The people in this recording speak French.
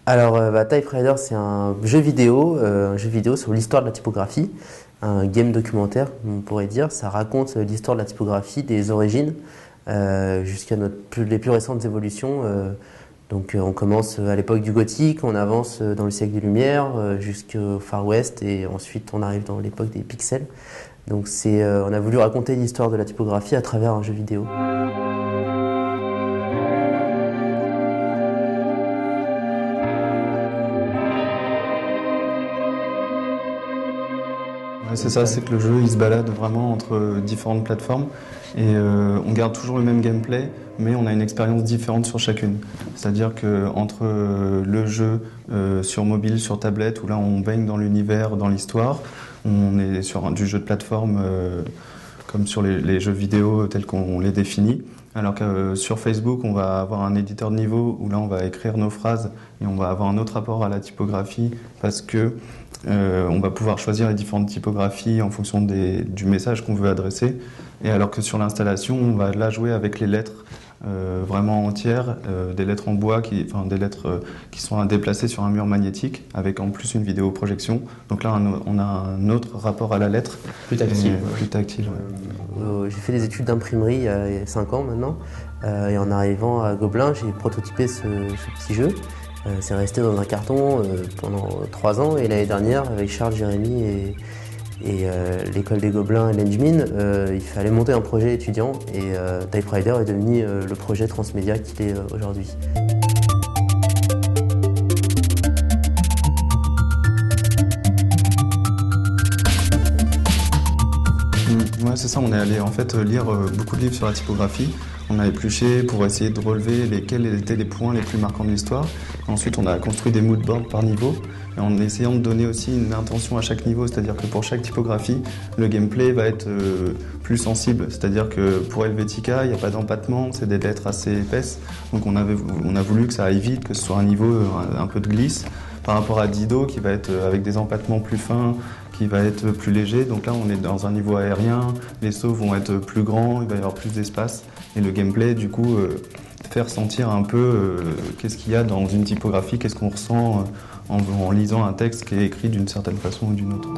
Alors, Typewriter, c'est un jeu vidéo sur l'histoire de la typographie, un game documentaire, on pourrait dire. Ça raconte l'histoire de la typographie, des origines, jusqu'à les plus récentes évolutions. On commence à l'époque du gothique, on avance dans le siècle des Lumières, jusqu'au Far West, et ensuite on arrive dans l'époque des pixels. On a voulu raconter l'histoire de la typographie à travers un jeu vidéo. Ouais, c'est ça, c'est que le jeu il se balade vraiment entre différentes plateformes et on garde toujours le même gameplay, mais on a une expérience différente sur chacune. C'est-à-dire que entre le jeu sur mobile, sur tablette, où là on baigne dans l'univers, dans l'histoire, on est sur du jeu de plateforme comme sur les jeux vidéo tels qu'on les définit. Alors que sur Facebook, on va avoir un éditeur de niveau où là on va écrire nos phrases et on va avoir un autre rapport à la typographie parce que on va pouvoir choisir les différentes typographies en fonction du message qu'on veut adresser. Et alors que sur l'installation, on va là jouer avec les lettres vraiment entières, des lettres en bois, des lettres qui sont à déplacer sur un mur magnétique, avec en plus une vidéoprojection. Donc là, on a un autre rapport à la lettre. Plus tactile. Plus tactile, ouais. J'ai fait des études d'imprimerie il y a 5 ans maintenant. Et en arrivant à Gobelin, j'ai prototypé ce petit jeu. C'est resté dans un carton pendant 3 ans. Et l'année dernière, avec Charles, Jérémy et l'école des Gobelins et l'Engmin, il fallait monter un projet étudiant. Et Typewriter est devenu le projet transmédia qu'il est aujourd'hui. Ouais, c'est ça, on est allé en fait lire beaucoup de livres sur la typographie. On a épluché pour essayer de relever quels étaient les points les plus marquants de l'histoire. Ensuite, on a construit des moodboards par niveau, et en essayant de donner aussi une intention à chaque niveau, c'est-à-dire que pour chaque typographie, le gameplay va être plus sensible. C'est-à-dire que pour Helvetica, il n'y a pas d'empattement, c'est des lettres assez épaisses. Donc on a voulu que ça aille vite, que ce soit un niveau un peu de glisse, par rapport à Dido qui va être avec des empattements plus fins, qui va être plus léger. Donc là, on est dans un niveau aérien, les sauts vont être plus grands, il va y avoir plus d'espace. Et le gameplay, du coup, faire sentir un peu qu'est-ce qu'il y a dans une typographie, qu'est-ce qu'on ressent en lisant un texte qui est écrit d'une certaine façon ou d'une autre.